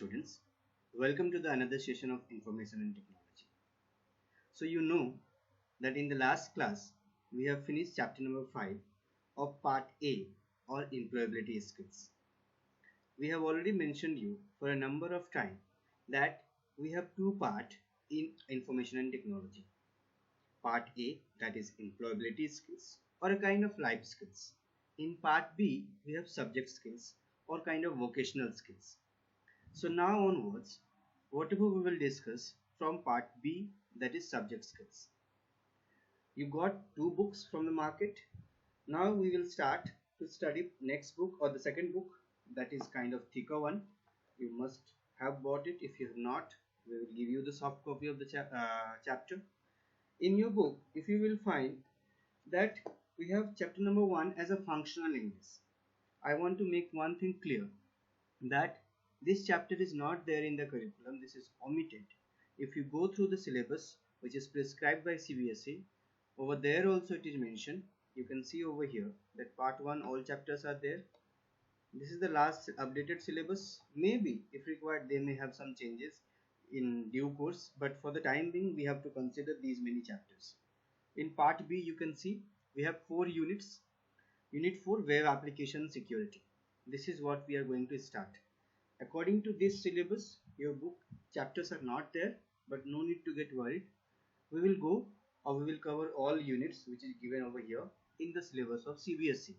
students. Welcome to the another session of Information and Technology. So you know that in the last class we have finished chapter number 5 of part A or employability skills. We have already mentioned you for a number of time that we have two part in information and technology. Part A, that is employability skills or a kind of life skills. In part B we have subject skills or kind of vocational skills. So now onwards, whatever we will discuss from part B, that is subject skills. You got two books from the market. Now we will start to study next book or the second book, that is kind of thicker one. You must have bought it. If you have not, we will give you the soft copy of the chapter. In your book, if you will find that we have chapter number 1 as a functional English. I want to make one thing clear, that this chapter is not there in the curriculum. This is omitted. If you go through the syllabus which is prescribed by CBSE, over there also it is mentioned. You can see over here that part 1 all chapters are there. This is the last updated syllabus. Maybe if required they may have some changes in due course, but for the time being we have to consider these many chapters. In part B you can see we have 4 units. Unit 4, web application security. This is what we are going to start. According to this syllabus, your book chapters are not there, but no need to get worried. We will go or we will cover all units which is given over here in the syllabus of CBSE.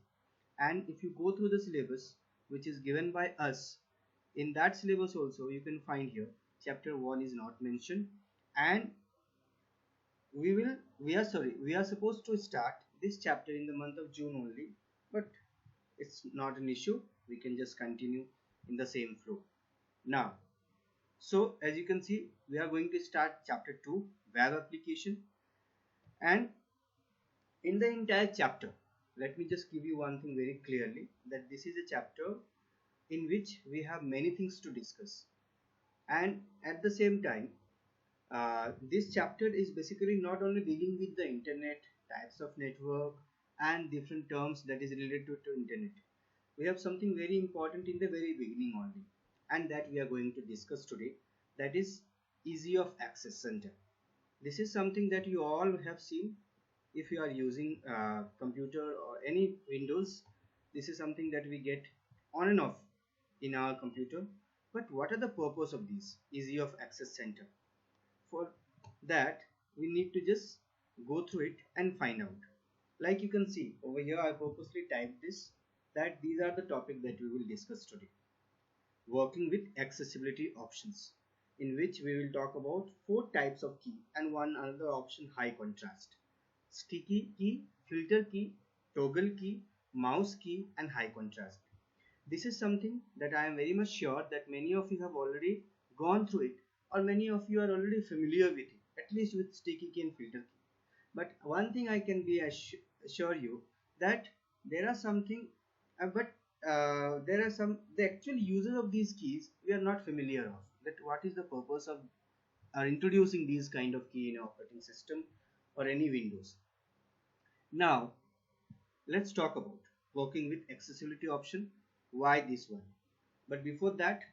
And if you go through the syllabus which is given by us, in that syllabus also you can find here chapter 1 is not mentioned, and we are supposed to start this chapter in the month of June only, but it's not an issue. We can just continue in the same flow now. So as you can see, we are going to start chapter 2, web application. And in the entire chapter, let me just give you one thing very clearly, that this is a chapter in which we have many things to discuss, and at the same time this chapter is basically not only dealing with the internet, types of network and different terms that is related to internet. We have something very important in the very beginning only, and that we are going to discuss today, that is ease of access center. This is something that you all have seen if you are using computer or any Windows. This is something that we get on and off in our computer. But what are the purpose of these ease of access center? For that we need to just go through it and find out. Like you can see over here, I purposely typed this, that these are the topic that we will discuss today. Working with accessibility options, in which we will talk about 4 types of key and one another option, high contrast, sticky key, filter key, toggle key, mouse key and high contrast. This is something that I am very much sure that many of you have already gone through it, or many of you are already familiar with it, at least with sticky key and filter key. But one thing I can be assure you, that there are something there are some the actual uses of these keys we are not familiar of, that what is the purpose of introducing these kind of key in operating system or any Windows. Now let's talk about working with accessibility option. Why this one? But before that,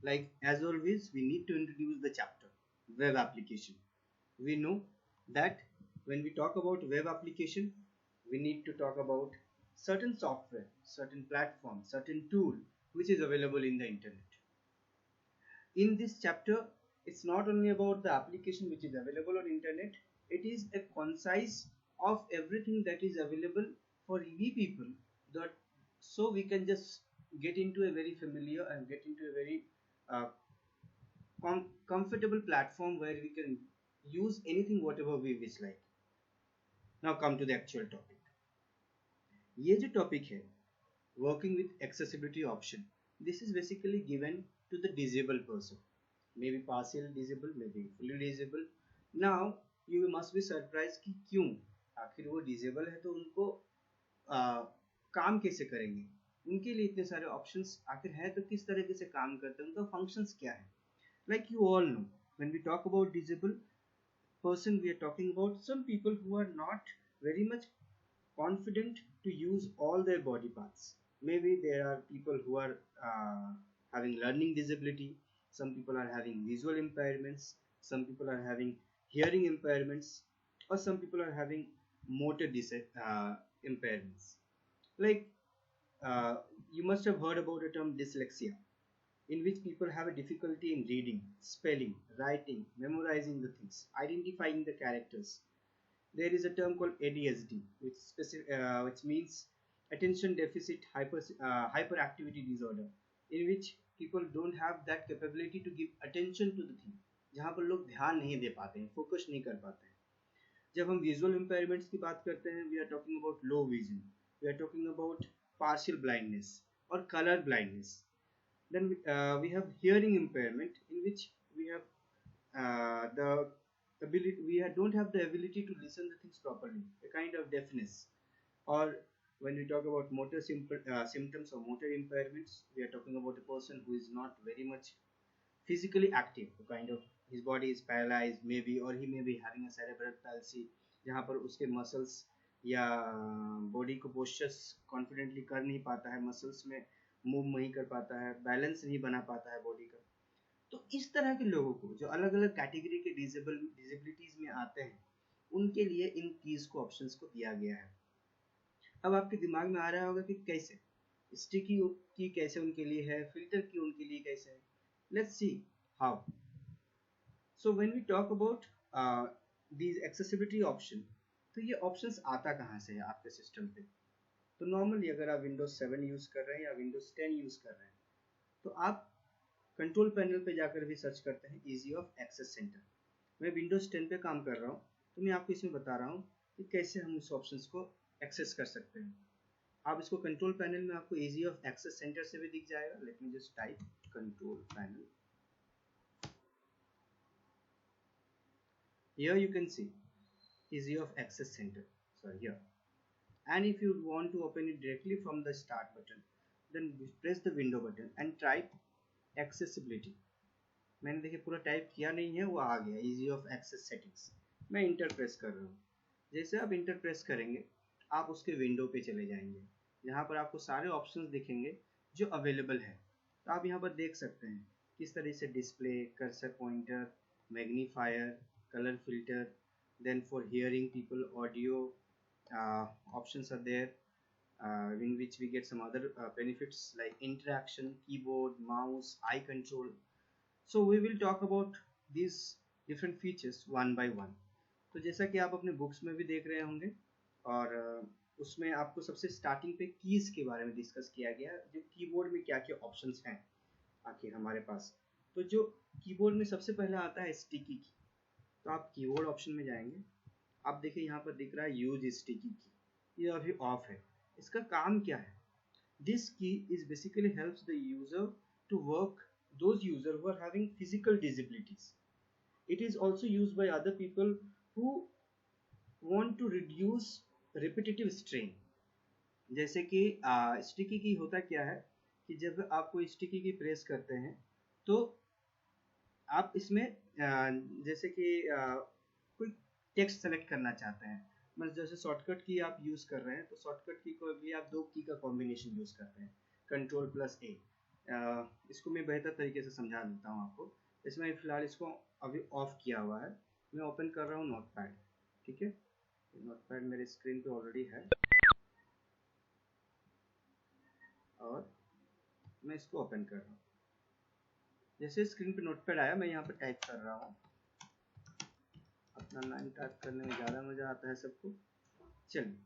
like as always, we need to introduce the chapter web application. We know that when we talk about web application, we need to talk about certain software, certain platform, certain tool which is available in the internet. In this chapter, it's not only about the application which is available on internet, it is a concise of everything that is available for we people, that so we can just get into a very familiar and get into a very comfortable platform where we can use anything whatever we wish like. Now come to the actual topic. ये जो topic है working with accessibility option, this is basically given to the disabled person, maybe partially disabled, maybe fully disabled. Now you must be surprised कि क्यों आखिर वो disable है तो उनको काम कैसे करेंगे, उनके लिए इतने सारे ऑप्शंस आखिर है तो किस तरीके से काम करते हैं, उनका फंक्शंस क्या है. Like you all know, when we talk about disabled person, we are talking about some people who are not very much confident to use all their body parts. Maybe there are people who are having learning disability, some people are having visual impairments, some people are having hearing impairments, or some people are having motor impairments. Like uh, you must have heard about the term dyslexia, in which people have a difficulty in reading, spelling, writing, memorizing the things, identifying the characters. There is a term called ADHD, which means attention deficit hyperactivity disorder, in which people don't have that capability to give attention to the thing, जहाँ पर लोग ध्यान नहीं दे पाते हैं, focus नहीं कर पाते हैं. जब हम विजुअल इम्पेयरमेंट्स की बात करते हैं, we are talking about low vision, we are talking about partial blindness or color blindness. Then we have hearing impairment, in which we have the ability, don't have the ability to listen the things properly, a kind of deafness. Or when we talk about symptoms of motor impairments, we are talking about a person who is not very much physically active, a kind of his body is paralyzed maybe, or he may be having a cerebral palsy, जहाँ पर उसके muscles या body को postures confidently कर नहीं पाता है, muscles में मूव नहीं कर पाता है, बैलेंस नहीं बना पाता है बॉडी का. तो इस तरह के लोगों को, जो अलग अलग कैटेगरी के डिसेबिलिटीज में आते हैं, उनके लिए इन कीज को, ऑप्शंस को दिया गया है. अब आपके दिमाग में आ रहा होगा कि कैसे स्टिकी की कैसे उनके लिए है, फिल्टर की उनके लिए कैसे है. Let's see how. So when we talk about these accessibility option, तो ये ऑप्शंस आता कहाँ से है आपके सिस्टम पे. तो नॉर्मली अगर आप विंडोज 7 यूज कर रहे हैं या विंडोज 10 यूज कर रहे हैं, तो आप कंट्रोल पैनल पे जाकर भी सर्च करते हैं इजी ऑफ एक्सेस सेंटर. मैं विंडोज 10 पे काम कर रहा हूँ, तो मैं आपको इसमें बता रहा हूँ कि कैसे हम उस ऑप्शंस को एक्सेस कर सकते हैं. आप इसको कंट्रोल पैनल में आपको इजी ऑफ एक्सेस सेंटर से भी दिख जाएगा. Let me just type control panel. Here you can see easy of access center, sorry, here. And if you want to open it directly from the start button, then press the window button and type accessibility. मैंने देखिए पूरा type किया नहीं है, वो आ गया easy of access settings. मैं enter press कर रहा हूँ. जैसे आप इंटर प्रेस करेंगे, आप उसके विंडो पे चले जाएंगे, जहाँ पर आपको सारे ऑप्शंस दिखेंगे जो अवेलेबल है. तो आप यहाँ पर देख सकते हैं किस तरह से display, cursor pointer, magnifier, color filter. Then for hearing people, audio options are there, in which we get some other benefits like interaction, keyboard, mouse, eye control. So we will talk about these different features one by one. तो जैसा कि आप अपने books में भी देख रहे होंगे, और उसमें आपको सबसे स्टार्टिंग पे कीज के बारे में डिस्कस किया गया, जो कीबोर्ड में क्या क्या ऑप्शंस हैं आखिर हमारे पास. तो जो कीबोर्ड में सबसे पहला आता है स्टिकी की. तो आप कीबोर्ड ऑप्शन में जाएंगे, आप देखिए यहाँ पर दिख रहा है यूज स्टिकी की, ये अभी ऑफ है. इसका काम क्या है? This key is basically helps the user to work, those user who are having physical disabilities. It is also used by other people who want to reduce repetitive strain. जैसे कि स्टिकी की होता क्या है कि जब आप कोई स्टिकी की प्रेस करते हैं, तो आप इसमें जैसे कि कोई टेक्स्ट सेलेक्ट करना चाहते हैं, मतलब जैसे शॉर्टकट की आप यूज़ कर रहे हैं, तो शॉर्टकट की को भी आप दो की का कॉम्बिनेशन यूज़ करते हैं, कंट्रोल प्लस ए. इसको मैं बेहतर तरीके से समझा देता हूँ आपको. इसमें फ़िलहाल इसको अभी ऑफ किया हुआ है. मैं ओपन कर रहा हूँ नोटपैड. ठीक है, नोटपैड मेरे स्क्रीन पे ऑलरेडी है, और मैं इसको ओपन कर रहा हूँ. जैसे स्क्रीन पे नोटपैड आया, मैं यहाँ पर टाइप कर रहा हूँ. अपना लाइन टाइप करने में ज़्यादा मज़ा आता है सबको. चलिए,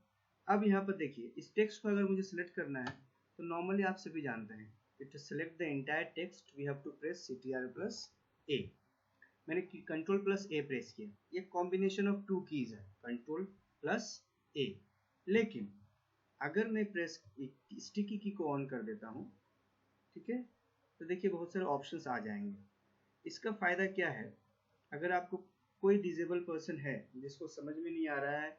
अब यहाँ पर देखिए, इस टेक्स्ट को अगर मुझे सिलेक्ट करना है, तो नॉर्मली आप सभी जानते हैं कि to select the entire text we have to press CTR plus A. मैंने कंट्रोल प्लस A प्रेस किया. ये कॉम्बिनेशन ऑफ टू कीज है, कंट्रोल प्लस A. लेकिन अगर मैं प्रेस स्टिकी की को ऑन कर देता हूँ, ठीक है, तो देखिए बहुत सारे ऑप्शंस आ जाएंगे. इसका फ़ायदा क्या है? अगर आपको कोई डिजेबल पर्सन है जिसको समझ में नहीं आ रहा है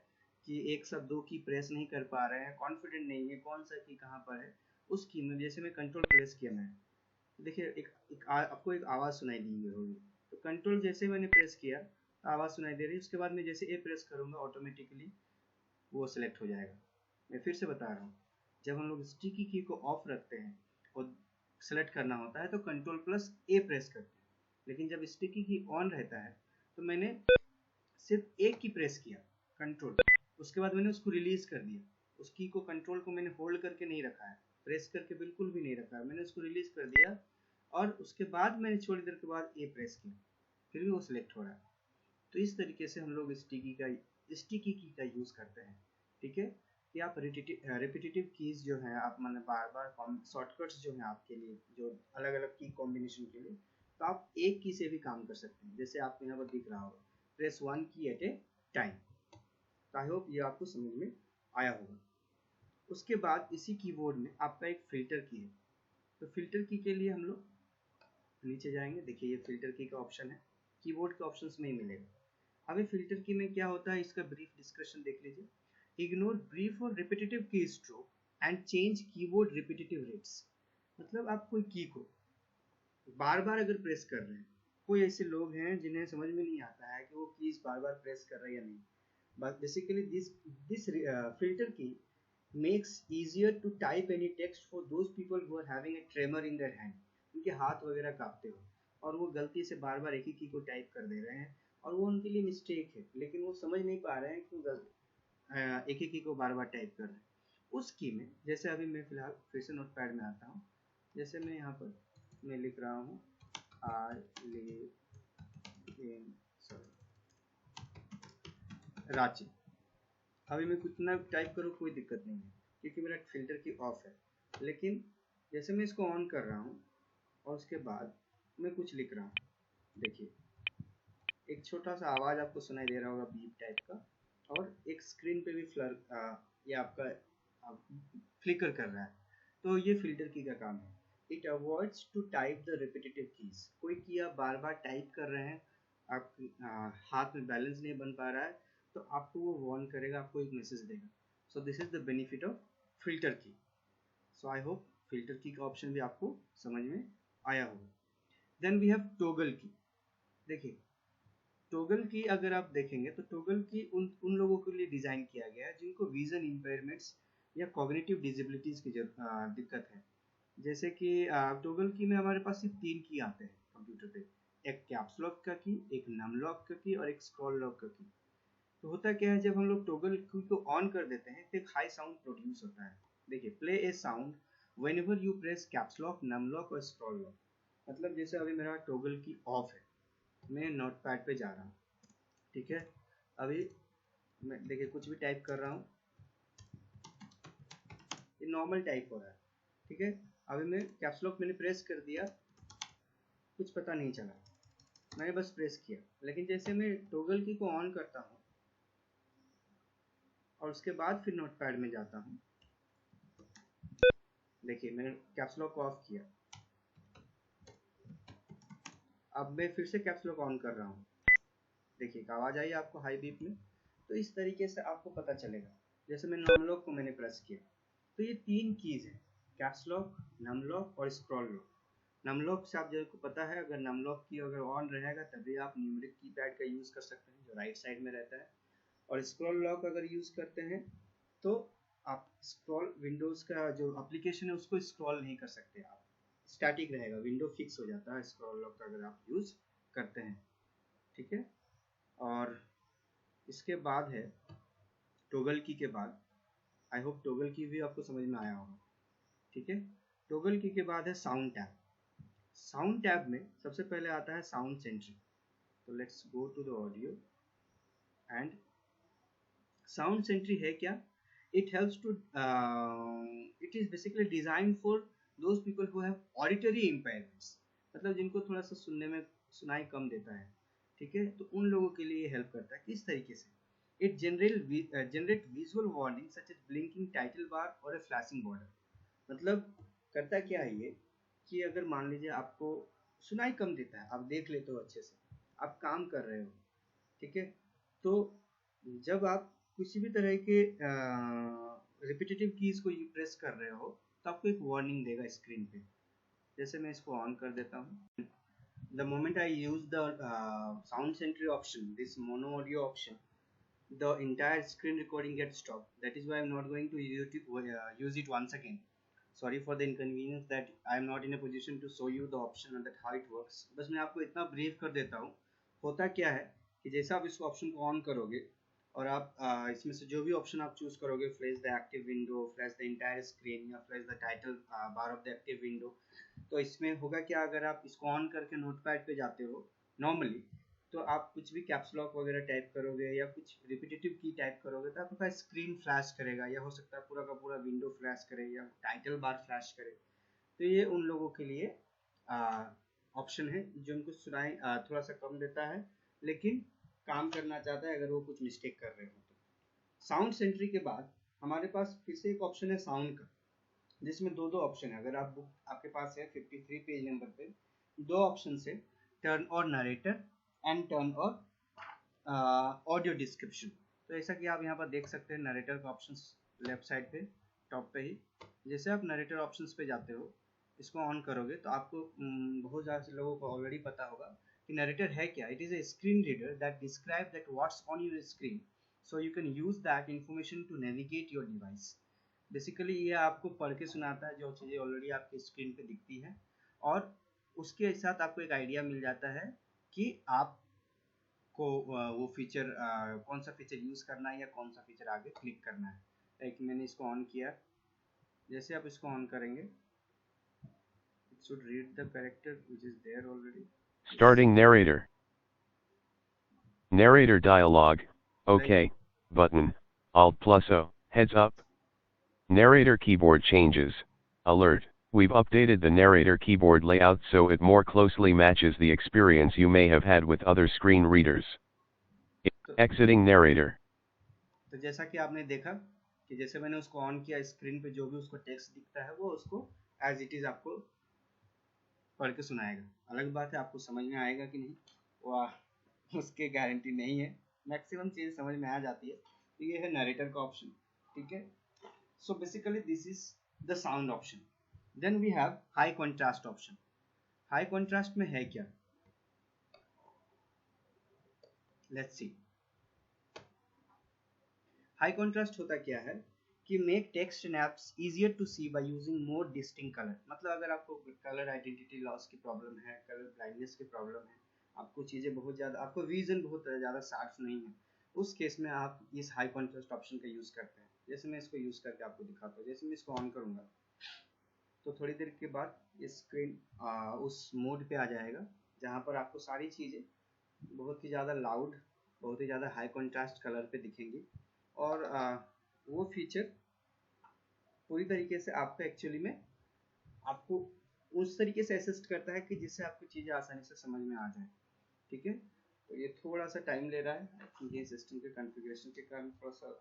कि एक साथ दो की प्रेस नहीं कर पा रहे हैं, कॉन्फिडेंट नहीं है कौन सा की कहाँ पर है, उस की में जैसे मैं कंट्रोल प्रेस किया, मैं देखिए आपको एक आवाज़ सुनाई दी होगी. तो कंट्रोल जैसे मैंने प्रेस किया, तो आवाज़ सुनाई दे रही है. उसके बाद में जैसे ए प्रेस करूँगा, ऑटोमेटिकली वो सिलेक्ट हो जाएगा. मैं फिर से बता रहा हूँ, जब हम लोग स्टिकी की को ऑफ रखते हैं और सेलेक्ट करना होता है, तो कंट्रोल प्लस A प्रेस करते हैं. लेकिन जब स्टिकी की ऑन रहता है तो मैंने सिर्फ एक की प्रेस किया, कंट्रोल, उसके बाद मैंने उसको रिलीज कर दिया। उस की को, कंट्रोल को मैंने होल्ड करके नहीं रखा है, प्रेस करके बिल्कुल भी नहीं रखा है, मैंने उसको रिलीज कर दिया और उसके बाद मैंने थोड़ी देर के बाद ए प्रेस किया, फिर भी वो सिलेक्ट हो रहा है। तो इस तरीके से हम लोग स्टिकी की का यूज़ करते हैं। ठीक है, कि आप रिपीटेटिव कीज जो है, आप मैंने बार बार शॉर्टकट्स जो है आपके लिए, जो अलग अलग की कॉम्बिनेशन के लिए, तो आप एक की से भी काम कर सकते हैं। जैसे आपको यहाँ पर दिख रहा होगा, प्रेस वन की एट ए टाइम। तो आई होप ये आपको समझ में आया होगा। उसके बाद इसी कीबोर्ड में आपका एक फिल्टर की है। तो फिल्टर की के लिए हम लोग नीचे जाएंगे। देखिए ये फिल्टर की का ऑप्शन है, कीबोर्ड के ऑप्शंस में ही मिलेगा। अभी फिल्टर की में क्या होता है, इसका ब्रीफ डिस्कशन देख लीजिए। इग्नोर ब्रीफ और रिपीटेटिव की stroke and change keyboard repetitive rates. मतलब आप कोई की को बार बार अगर प्रेस कर रहे हैं, कोई ऐसे लोग हैं जिन्हें समझ में नहीं आता है कि वो कीज बार बार प्रेस कर रहे हैं या नहीं, but basically this filter key makes easier to type any text for those people who are having a tremor in their hand, उनके हाथ वगैरह कांपते हो और वो गलती से बार बार एक ही की को टाइप कर दे रहे हैं और वो उनके लिए मिस्टेक है, लेकिन वो समझ नहीं पा रहे हैं कि वो एक ही की को बार बार टाइप कर रहे हैं। उस की में जैसे अभी मैं फिलहाल फिर से नोट पैड में आता हूँ। जैसे मैं यहाँ पर मैं लिख रहा हूँ आई लिव इन रांची। अभी मैं कितना टाइप करूँ कोई दिक्कत नहीं है क्योंकि मेरा फिल्टर की ऑफ है। लेकिन जैसे मैं इसको ऑन कर रहा हूँ और उसके बाद मैं कुछ लिख रहा हूँ, देखिए एक छोटा सा आवाज़ आपको सुनाई दे रहा होगा बीप टाइप का, और एक स्क्रीन पे भी ये आपका फ्लिकर कर रहा है। तो ये फिल्टर की का काम है। It avoids to type the repetitive keys. कोई की आप बार बार टाइप कर रहे हैं, आप हाथ में बैलेंस नहीं बन पा रहा है, तो आपको वो वार्न करेगा, आपको एक मैसेज देगा। So this is the benefit of filter की। सो आई होप फिल्टर की का ऑप्शन भी आपको समझ में आया होगा। देन वी हैव टोगल की। देखिए टोगल की अगर आप देखेंगे तो टोगल की उन लोगों के लिए डिज़ाइन किया गया है जिनको विजन इम्पेयरमेंट्स या कॉग्निटिव डिसेबिलिटीज़ की दिक्कत है। जैसे कि टोगल की में हमारे पास सिर्फ 3 की आते हैं कंप्यूटर पे, एक कैप्स लॉक का की, एक नम लॉक का की और एक स्क्रॉल लॉक का की। तो होता क्या है, जब हम लोग टोगल की को ऑन कर देते हैं तो एक हाई साउंड प्रोड्यूस होता है। देखिए play a sound whenever you press caps lock, num lock और स्क्रॉल लॉक। मतलब जैसे अभी मेरा टोगल की ऑफ है, मैं नोट पैड पे जा रहा हूँ, ठीक है, अभी मैं देखिए कुछ भी टाइप कर रहा हूँ, ये नॉर्मल टाइप हो रहा है, ठीक है। अभी मैं कैप्स लॉक मैंने प्रेस कर दिया, कुछ पता नहीं चला, मैंने बस प्रेस किया। लेकिन जैसे मैं टोगल की को ऑन करता हूँ और उसके बाद फिर नोट पैड में जाता हूँ, देखिए मैंने कैप्स लॉक को ऑफ किया, अब मैं फिर से कैप्स लॉक ऑन कर रहा हूँ, देखिए आवाज़ आई आपको हाई बीप में। तो इस तरीके से आपको पता चलेगा। जैसे मैं नम लॉक को मैंने प्रेस किया, तो ये 3 कीज है, कैप्स लॉक, नम लॉक और स्क्रॉल लॉक। नम लॉक से आप को पता है, अगर नम लॉक की अगर ऑन रहेगा तभी आप न्यूमेरिक कीपैड का यूज़ कर सकते हैं जो राइट साइड में रहता है, और स्क्रॉल लॉक अगर यूज़ करते हैं तो आप स्क्रॉल विंडोज़ का जो एप्लीकेशन है उसको स्क्रॉल नहीं कर सकते, आप स्टैटिक रहेगा, विंडो फिक्स हो जाता है स्क्रॉल लॉक का अगर आप यूज़ करते हैं, ठीक है। और इसके बाद है टोगल की के बाद, आई होप टोगल की भी आपको समझ में आया होगा, ठीक है। टोगल की के बाद है साउंड टैब। साउंड टैब में सबसे पहले आता है साउंड सेंट्री। तो let's go to the audio and sound sentry है क्या, it helps to it is basically design for those people who have auditory impairments, मतलब जिनको थोड़ा सा सुनने में सुनाई कम देता है, ठीक है। तो उन लोगों के लिए हेल्प करता है। किस तरीके से, it generate visual warning such as blinking title bar और ए फ्लैशिंग बॉर्डर। मतलब करता क्या है ये, कि अगर मान लीजिए आपको सुनाई कम देता है, आप देख लेते हो अच्छे से, आप काम कर रहे हो, ठीक है, तो जब आप किसी भी तरह के रिपीटेटिव कीज को प्रेस कर रहे हो तो आपको एक वार्निंग देगा स्क्रीन पे। जैसे मैं इसको ऑन कर देता हूँ, the moment I use the sound sentry option, this mono audio option, the entire screen recording gets stopped. That is why I'm not going to use it once again. Sorry for the inconvenience that I am not in a position to show you the option and that how it works. बस मैं आपको इतना brief कर देता हूँ। होता क्या है कि जैसे आप इस ऑप्शन को ऑन करोगे और आप इसमें से जो भी ऑप्शन आप चूज करोगे, flash the active window, flash the entire screen, या flash the title bar of the active window, तो इसमें होगा क्या, अगर आप इसको ऑन करके नोटपैड पे जाते हो नॉर्मली, तो आप कुछ भी कैप्स लॉक वगैरह टाइप करोगे या कुछ रिपीटेटिव की टाइप करोगे तो आपके पास स्क्रीन फ्लैश करेगा, या हो सकता है पूरा का पूरा विंडो फ्लैश करे या टाइटल बार फ्लैश करे। तो ये उन लोगों के लिए ऑप्शन है जो उनको सुनाई थोड़ा सा कम देता है, लेकिन काम करना चाहता है अगर वो कुछ मिस्टेक कर रहे हो तो। साउंड सेंट्री के बाद हमारे पास फिर से एक ऑप्शन है साउंड का, जिसमें दो दो ऑप्शन है। अगर आप बुक आपके पास है 53 पेज नंबर पे, दो ऑप्शन है, टर्न और नरेटर एंड टर्न और ऑडियो डिस्क्रिप्शन। तो ऐसा कि आप यहाँ पर देख सकते हैं नरेटर का ऑप्शन लेफ्ट साइड पे टॉप पे ही। जैसे आप नरेटर ऑप्शंस पे जाते हो, इसको ऑन करोगे तो आपको बहुत ज़्यादा से लोगों को ऑलरेडी पता होगा कि नरेटर है क्या। It is a screen reader that describe that what's on your screen so you can use that information to navigate your device. Basically ये आपको पढ़ के सुनाता है जो चीज़ें ऑलरेडी आपकी स्क्रीन पे दिखती है, और उसके साथ आपको एक आइडिया मिल जाता है कि आप को वो फीचर कौन सा फीचर यूज़ करना है या कौन सा फीचर आगे क्लिक करना है। लाइक मैंने इसको ऑन किया, जैसे आप इसको ऑन करेंगे it should read the character which is there already. Starting narrator. Narrator dialog. OK. Like, Button. Alt plus O. Heads up. Narrator keyboard changes. Alert. We've updated the narrator keyboard layout so it more closely matches the experience you may have had with other screen readers. Exiting narrator. तो जैसा कि आपने देखा कि जैसे मैंने उसको on किया, स्क्रीन पे जो भी उसको टेक्स्ट दिखता है वो उसको एज इट इज़ आपको पढ़ के सुनाएगा। अलग बात है आपको समझ में आएगा कि नहीं, वाह उसकी गारंटी नहीं है, मैक्सिमम चीज़ समझ में आ जाती है। तो ये है नरेटर का ऑप्शन, ठीक है। So basically this is the sound option. Then we have high contrast option. High contrast में है क्या, लेट्स सी। हाई कॉन्ट्रास्ट होता क्या है कि make text and apps easier to see by using more distinct colour. मतलब अगर आपको कलर आइडेंटिटी लॉस की प्रॉब्लम है, कलर ब्लाइंडनेस की प्रॉब्लम है, आपको चीज़ें बहुत ज़्यादा, आपको विजन बहुत ज़्यादा शार्प नहीं है, उस केस में आप इस हाई कॉन्ट्रास्ट ऑप्शन का यूज़ करते हैं। जैसे मैं इसको यूज़ करके आपको दिखाता हूँ। जैसे मैं इसको ऑन करूँगा तो थोड़ी देर के बाद ये स्क्रीन उस मोड पे आ जाएगा जहाँ पर आपको सारी चीज़ें बहुत ही ज़्यादा लाउड, बहुत ही ज़्यादा हाई कॉन्ट्रास्ट कलर पे दिखेंगी, और वो फीचर पूरी तरीके से आपको एक्चुअली में आपको उस तरीके से असिस्ट करता है कि जिससे आपको चीज़ें आसानी से समझ में आ जाए, ठीक है। तो ये थोड़ा सा टाइम ले रहा है क्योंकि ये सिस्टम के कॉन्फ़िगरेशन के कारण थोड़ा सा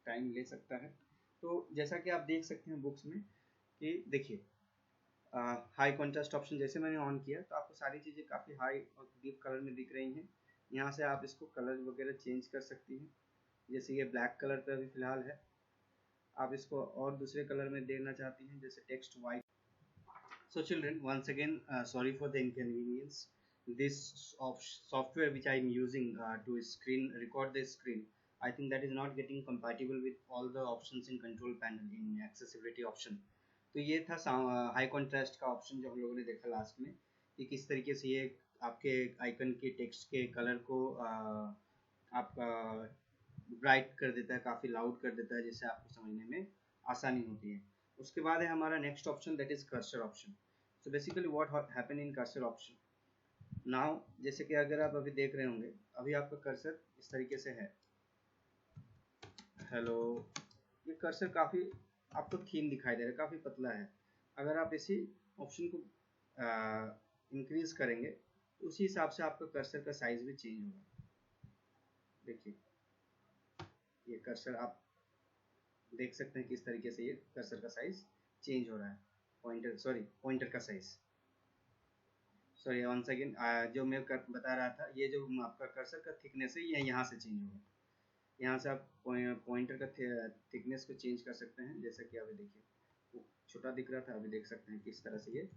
टाइम ले सकता है। तो जैसा कि आप देख सकते हैं बुक्स में कि देखिए हाई कॉन्ट्रास्ट ऑप्शन जैसे मैंने ऑन किया तो आपको सारी चीज़ें काफ़ी हाई और डीप कलर में दिख रही हैं। यहाँ से आप इसको कलर वगैरह चेंज कर सकती हैं। जैसे ये ब्लैक कलर पे अभी फ़िलहाल है, आप इसको और दूसरे कलर में देना चाहती हैं, जैसे text white. So children, once again, sorry for the inconvenience. This software which I am using to screen record the screen, I think that is not getting compatible with all the options in control panel in accessibility option. तो ये था high contrast का option जो हम लोगों ने देखा last में, कि किस तरीके से ये आपके आइकन के टेक्स्ट के कलर को आपका ब्राइट कर देता है, काफ़ी लाउड कर देता है, जिससे आपको समझने में आसानी होती है। उसके बाद है हमारा next option, that is cursor option. So basically what happen in cursor option now, जैसे कि अगर आप अभी देख रहे होंगे, अभी आपका कर्सर इस तरीके से है, हेलो, ये कर्सर काफ़ी आपको थीन दिखाई दे रहा है, काफ़ी पतला है। अगर आप इसी ऑप्शन को इंक्रीज करेंगे तो उसी हिसाब से आपका कर्सर का साइज भी चेंज होगा। देखिए ये कर्सर आप देख सकते हैं किस तरीके से ये कर्सर का साइज चेंज हो रहा है, पॉइंटर का साइज। सॉरी वंस अगेन, जो मैं बता रहा था, ये जो आपका कर्सर का थिकनेस है ये यहाँ से चेंज होगा। यहाँ से आप पॉइंटर का थिकनेस को चेंज कर सकते हैं। जैसा कि अभी देखिए वो छोटा दिख रहा था, अभी देख सकते हैं किस तरह से ये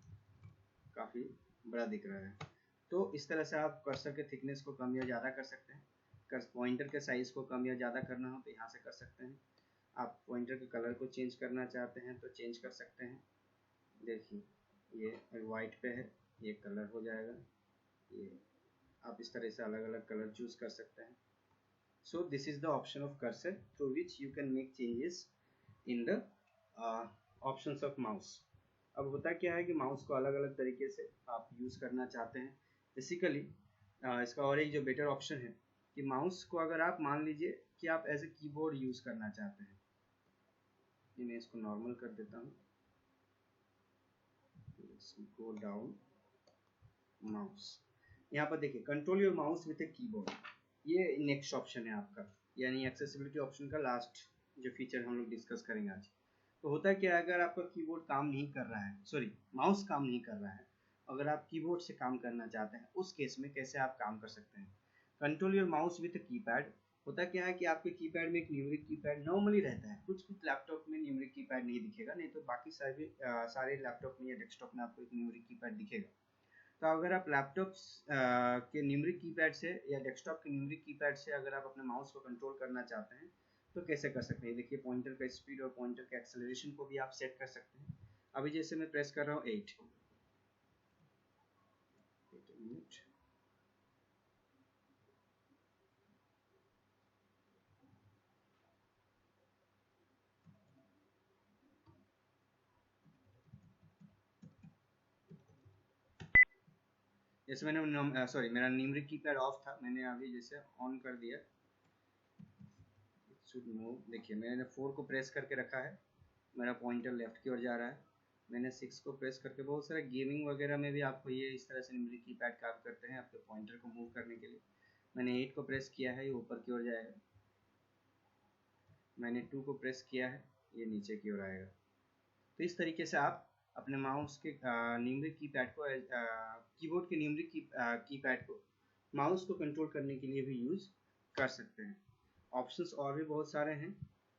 काफ़ी बड़ा दिख रहा है। तो इस तरह से आप कर्सर के थिकनेस को कम या ज़्यादा कर सकते हैं। पॉइंटर के साइज़ को कम या ज़्यादा करना हो तो यहाँ से कर सकते हैं। आप पॉइंटर के कलर को चेंज करना चाहते हैं तो चेंज कर सकते हैं। देखिए ये वाइट पे है, ये कलर हो जाएगा, ये आप इस तरह से अलग अलग कलर चूज कर सकते हैं. So this is the option of cursor through which you can make changes in the options of mouse. अब होता क्या है कि माउस को अलग अलग तरीके से आप यूज़ करना चाहते हैं. बेसिकली इसका और एक जो बेटर ऑप्शन है कि माउस को अगर आप मान लीजिए कि आप एज ए कीबोर्ड यूज़ करना चाहते हैं, मैं इसको नॉर्मल कर देता हूँ. गो डाउन माउस, यहाँ पर देखिए control your mouse with a keyboard, ये नेक्स्ट ऑप्शन है आपका, यानी एक्सेसिबिलिटी ऑप्शन का लास्ट जो फीचर हम लोग डिस्कस करेंगे आज. तो होता है क्या, अगर आपका कीबोर्ड काम नहीं कर रहा है, सॉरी माउस काम नहीं कर रहा है, अगर आप कीबोर्ड से काम करना चाहते हैं, उस केस में कैसे आप काम कर सकते हैं. Control your mouse with keypad. होता क्या है कि आपके कीपैड में एक न्यूमेरिक कीपैड नॉर्मली रहता है, कुछ कुछ लैपटॉप में न्यूमेरिक कीपैड नहीं दिखेगा, नहीं तो बाकी सारे लैपटॉप में या डेस्कटॉप में आपको एक न्यूमेरिक कीपैड दिखेगा. तो अगर आप लैपटॉप के न्यूमेरिक कीपैड से या डेस्कटॉप के न्यूमेरिक कीपैड से अगर आप अपने माउस को कंट्रोल करना चाहते हैं तो कैसे कर सकते हैं. देखिए पॉइंटर का स्पीड और पॉइंटर के एक्सेलरेशन को भी आप सेट कर सकते हैं. अभी जैसे मैं प्रेस कर रहा हूँ 8 मिनट, जैसे मैंने सॉरी मेरा न्यूमेरिक कीपैड ऑफ था, मैंने अभी जैसे ऑन कर दिया, शुड मूव. देखिए मैंने 4 को प्रेस करके रखा है, मेरा पॉइंटर लेफ्ट की ओर जा रहा है. मैंने 6 को प्रेस करके, बहुत सारा गेमिंग वगैरह में भी आपको ये इस तरह से न्यूमेरिक कीपैड काम करते हैं आपके पॉइंटर को मूव करने के लिए. मैंने 8 को प्रेस किया है, ये ऊपर की ओर जाएगा. मैंने 2 को प्रेस किया है, ये नीचे की ओर आएगा. तो इस तरीके से आप अपने माउस के न्यूमेरिक कीपैड को कीबोर्ड के न्यूमेरिक कीपैड को माउस को कंट्रोल करने के लिए भी यूज़ कर सकते हैं. ऑप्शंस और भी बहुत सारे हैं,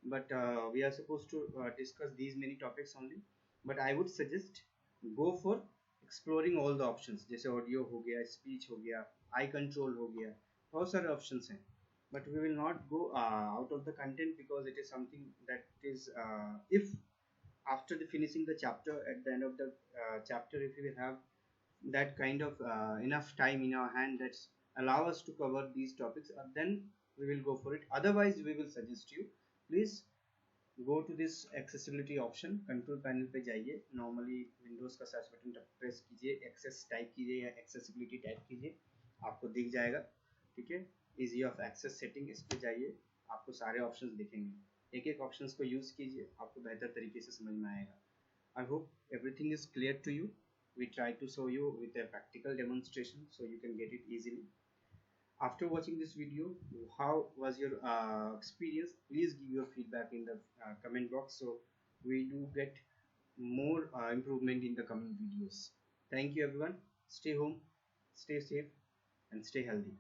but we are suppose to discuss these many topics only. But I would suggest go for exploring all the options. जैसे ऑडियो हो गया, स्पीच हो गया, आई कंट्रोल हो गया, बहुत सारे ऑप्शंस हैं. But we will not go out of the content because it is something that is if after the finishing the chapter, at the end of the chapter, if we have that kind of enough time in our hand that allow us to cover these topics, then we will go for it. Otherwise we will suggest you, please go to this accessibility option. Control panel पे जाइए, normally Windows का search button press कीजिए, access type कीजिए या accessibility type कीजिए, आपको दिख जाएगा. ठीक है, इजी ऑफ एक्सेस सेटिंग, इस पे जाइए, आपको सारे ऑप्शंस दिखेंगे. एक एक ऑप्शंस को यूज़ कीजिए, आपको बेहतर तरीके से समझ में आएगा. I hope everything is clear to you. We try to show you with a practical demonstration so you can get it easily. After watching this video, how was your experience? Please give your feedback in the comment box so we do get more improvement in the coming videos. Thank you everyone. Stay home, stay safe and stay healthy.